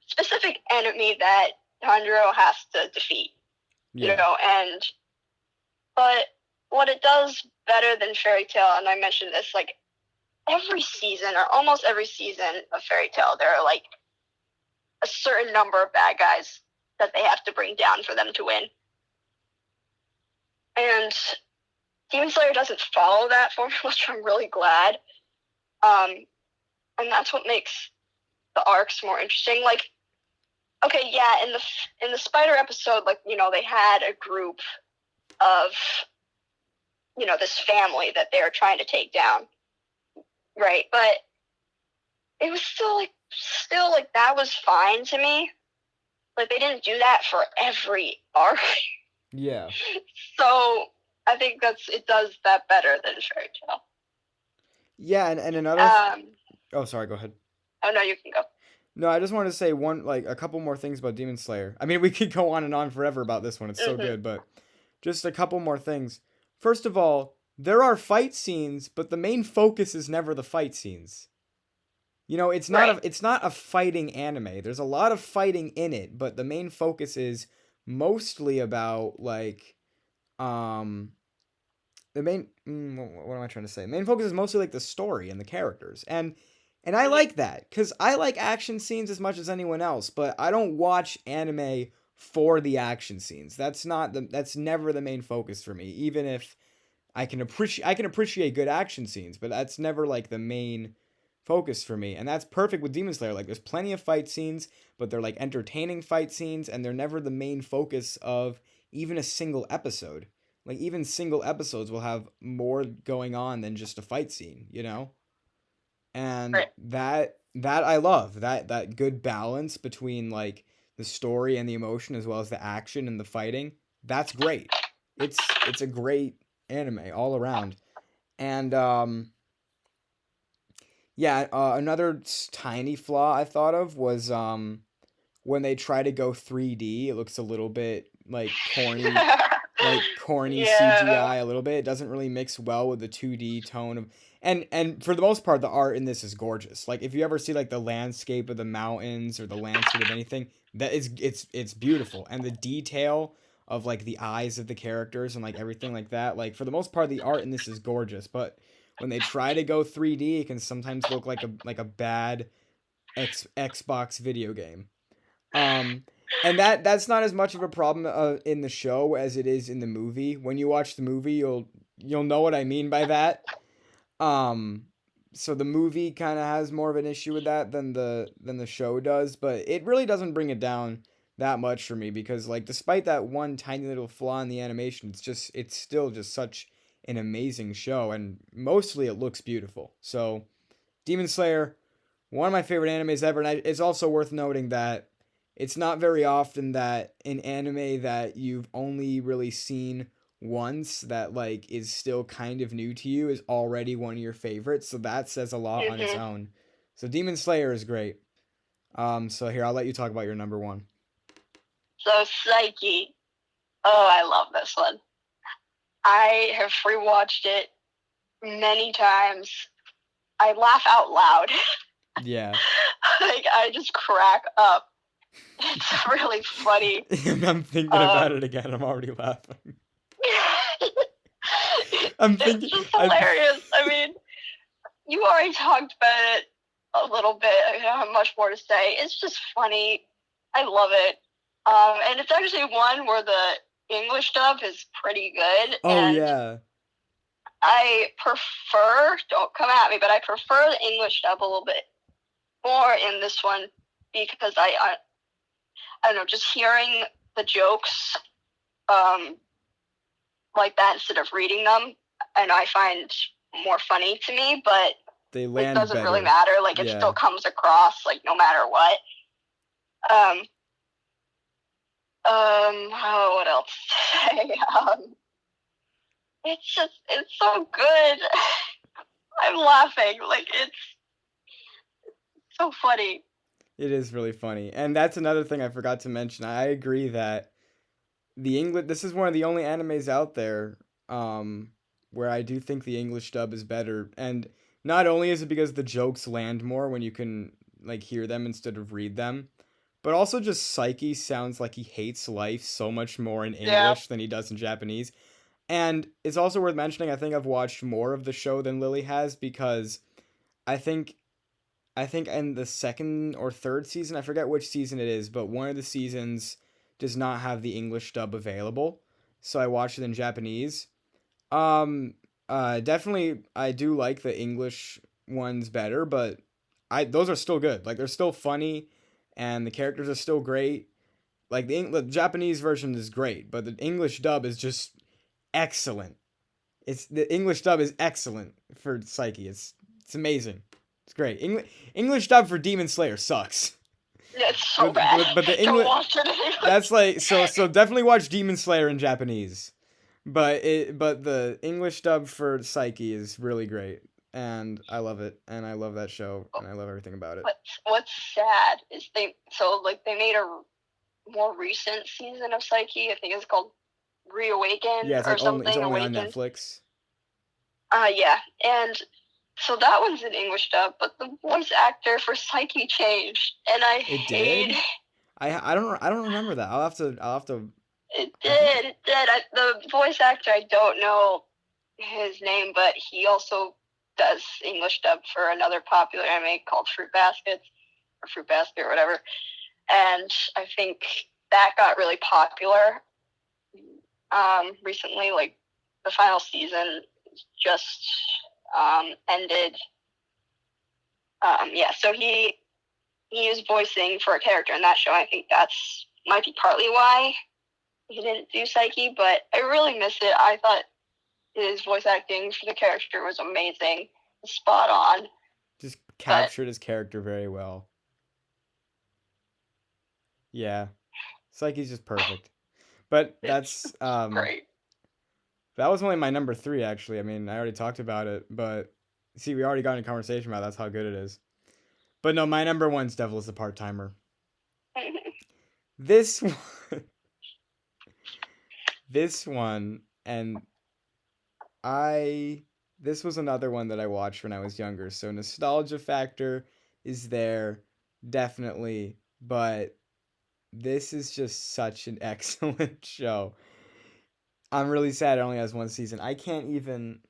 specific enemy that Tanjiro has to defeat, Yeah. and but what it does better than Fairy Tale, and I mentioned this, like every season or almost every season of Fairy Tale, there are like a certain number of bad guys that they have to bring down for them to win. And Demon Slayer doesn't follow that formula, which I'm really glad. And that's what makes the arcs more interesting. Like, okay, yeah, in the Spider episode, like they had a group of this family that they were trying to take down, right? But it was still like that was fine to me. Like they didn't do that for every arc. Yeah. So I think it does that better than Fairy Tale. Yeah, and another Um, oh, sorry, go ahead. oh no, you can go. No, I just wanted to say a couple more things about Demon Slayer. I mean, we could go on and on forever about this one. It's so Mm-hmm. good, but just a couple more things. First of all, there are fight scenes, but the main focus is never the fight scenes. It's not Right. a fighting anime. There's a lot of fighting in it, but the main focus is mostly about like um the main what am I trying to say? The main focus is mostly like the story and the characters. And I Mm-hmm. like that cuz I like action scenes as much as anyone else, but I don't watch anime for the action scenes. That's never the main focus for me. Even if I can appreciate good action scenes, but that's never like the main focus for me. And that's perfect with Demon Slayer. Like there's plenty of fight scenes, but they're like entertaining fight scenes and they're never the main focus of even a single episode. Like even single episodes will have more going on than just a fight scene, you know? And Right. that I love. That good balance between like the story and the emotion as well as the action and the fighting. That's great. It's a great anime all around. And yeah, another tiny flaw I thought of was when they try to go 3D, it looks a little bit like corny Yeah. CGI a little bit. It doesn't really mix well with the 2D tone of and for the most part the art in this is gorgeous. Like if you ever see like the landscape of the mountains or the landscape of anything, that is it's beautiful. And the detail of like the eyes of the characters and like everything like that. Like for the most part the art in this is gorgeous, but when they try to go 3D, it can sometimes look like a bad Xbox video game. Um, and that's not as much of a problem in the show as it is in the movie. When you watch the movie, you'll know what I mean by that. Um, so the movie kind of has more of an issue with that than the show does, but it really doesn't bring it down that much for me because like despite that one tiny little flaw in the animation, it's still just such an amazing show and mostly it looks beautiful. So Demon Slayer, one of my favorite animes ever, and it's also worth noting that it's not very often that an anime that you've only really seen once that like is still kind of new to you is already one of your favorites. So that says a lot on its Hmm. own. So Demon Slayer is great. So here I'll let you talk about your number one. So Saiki. Oh, I love this one. I have rewatched it many times. I laugh out loud. Yeah. Like I just crack up. It's really funny. I'm thinking about Um, it again. I'm already laughing. I'm it's thinking. just I. hilarious. I mean, you already talked about it a little bit. I don't have much more to say. It's just funny. I love it. And it's actually one where the English dub is pretty good, Oh and yeah. I prefer. Don't come at me, but I prefer the English dub a little bit more in this one because I don't know, just hearing the jokes um, like that instead of reading them, and I find more funny to me. But They it land doesn't really better. matter. Like it still Yeah. comes across like no matter what. Um, oh, what else to say? It's so good. I'm laughing. Like it's so funny. It is really funny. And that's another thing I forgot to mention. I agree that the English this is one of the only animes out there where I do think the English dub is better. And not only is it because the jokes land more when you can like hear them instead of read them, but also just Saiki sounds like he hates life so much more in Yeah. English than he does in Japanese. And it's also worth mentioning I think I've watched more of the show than Lily has because I think I think in the second or third season, I forget which season it is, but one of the seasons does not have the English dub available. So I watched it in Japanese. Um Definitely I do like the English ones better, but I those are still good. Like they're still funny and the characters are still great. Like the Japanese version is great, but the English dub is just excellent. It's the English dub is excellent for Psyche. It's amazing. It's great. English dub for Demon Slayer sucks. It's so But bad. but the Don't English watch it in that's English. like so definitely watch Demon Slayer in Japanese. But the English dub for Psyche is really great and I love it and I love that show and I love everything about it. What's sad is they made a more recent season of Psyche. I think it's called Reawakened Yeah, or it's something. only on Awakened. Netflix. Yeah, and so that one's in English dub, but the voice actor for Psyche changed, and I It hate did? I don't remember that. I'll have to it. I think It did. The voice actor, I don't know his name, but he also does English dub for another popular anime called Fruit Basket or whatever. And I think that got really popular recently. Like the final season just ended. So he was voicing for a character in that show. I think that's might be partly why he didn't do Saiki, but I really miss it. I thought his voice acting for the character was amazing, spot on. Just captured his character very well. Yeah, Saiki's just perfect. But that's great. That was only my number 3, actually. I mean, I already talked about it, but see, we already got in a conversation about it. That's how good it is. But no, my number 1's Devil is a Part-Timer. This one, this one, and this was another one that I watched when I was younger. So nostalgia factor is there, definitely. But this is just such an excellent show. I'm really sad it only has 1 season. I can't even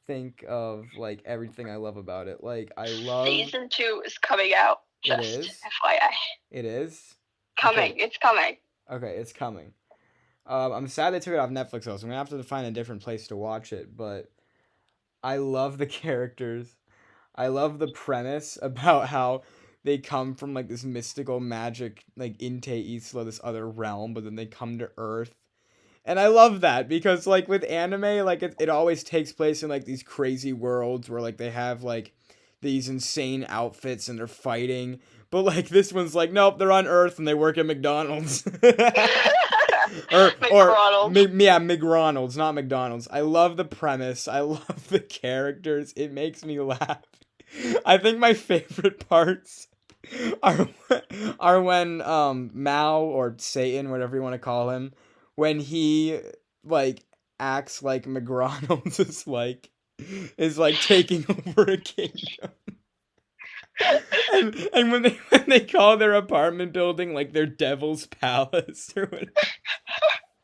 think of like everything I love about it. Like I love Season 2 is coming out. Just It is? FYI. It is coming. Okay. It's coming. Okay, it's coming. I'm sad they took it off Netflix though, so I'm gonna have to find a different place to watch it. But I love the characters. I love the premise about how they come from like this mystical magic like Inte Isla, this other realm, but then they come to Earth. And I love that because like with anime, like it always takes place in like these crazy worlds where like they have like these insane outfits and they're fighting. But like this one's like, nope, they're on Earth and they work at McDonald's. or McDonald's, not McDonald's. I love the premise. I love the characters. It makes me laugh. I think my favorite parts are are when Mao or Satan, whatever you want to call him, when he like acts like McDonald's is like taking over a kingdom. and when they call their apartment building like their Devil's Palace or whatever.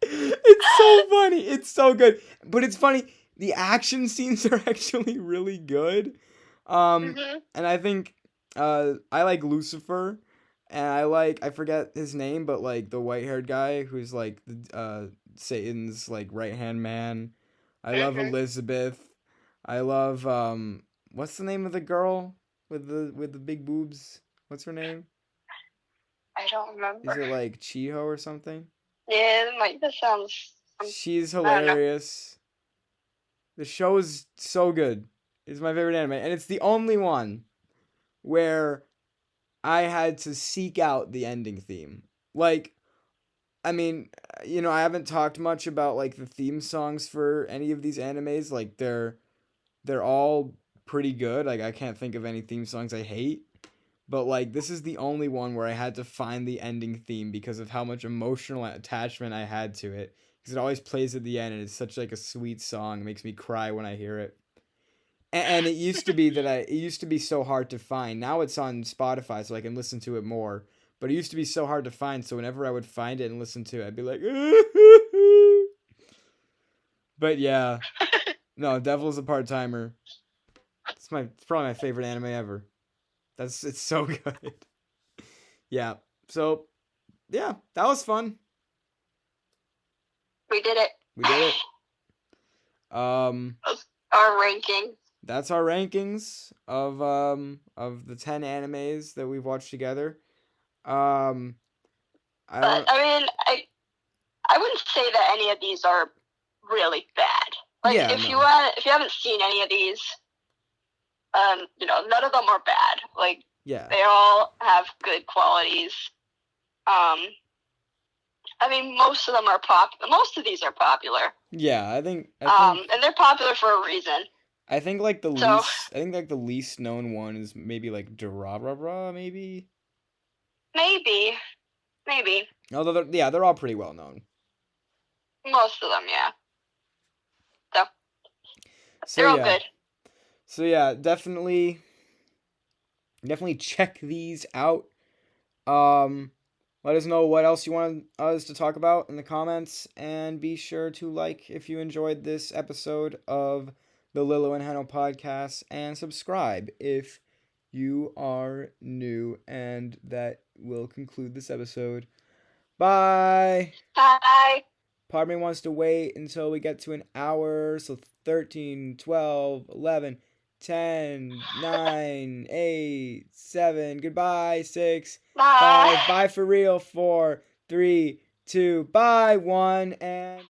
It's so funny. It's so good. But it's funny, the action scenes are actually really good. And I think I like Lucifer, and I forget his name, but like the white-haired guy who's like Satan's like right-hand man. I love Elizabeth. I love what's the name of the girl with the big boobs? What's her name? I don't remember. Is it like Chiho or something? Yeah, that sounds. She's hilarious. The show is so good. It's my favorite anime, and it's the only one where I had to seek out the ending theme. Like, I mean, I haven't talked much about like the theme songs for any of these animes. Like they're all pretty good. Like I can't think of any theme songs I hate. But like this is the only one where I had to find the ending theme because of how much emotional attachment I had to it. Because it always plays at the end and it's such like a sweet song. It makes me cry when I hear it. And it used to be it used to be so hard to find. Now it's on Spotify, so I can listen to it more. But it used to be so hard to find, so whenever I would find it and listen to it, I'd be like, but yeah, no, Devil's a Part-Timer. It's probably my favorite anime ever. It's so good. Yeah. So, yeah, that was fun. We did it. We did it. Our ranking. That's our rankings of the 10 animes that we've watched together. I mean, I wouldn't say that any of these are really bad. Like if you haven't seen any of these, none of them are bad. Like they all have good qualities. I mean, most of them are most of these are popular. Yeah, I think and they're popular for a reason. I think like the least known one is maybe like Durarara, maybe. Maybe. Although they're all pretty well known. Most of them, yeah. So they're all good. So yeah, definitely check these out. Let us know what else you want us to talk about in the comments, and be sure to like if you enjoyed this episode of the Lilo and Heno podcast, and subscribe if you are new. And that will conclude this episode. Bye. Bye. Part of me wants to wait until we get to an hour. So 13, 12, 11, 10, 9, 8, 7. Goodbye. 6, Bye. 5. Bye for real. 4, 3, 2. Bye. 1. And.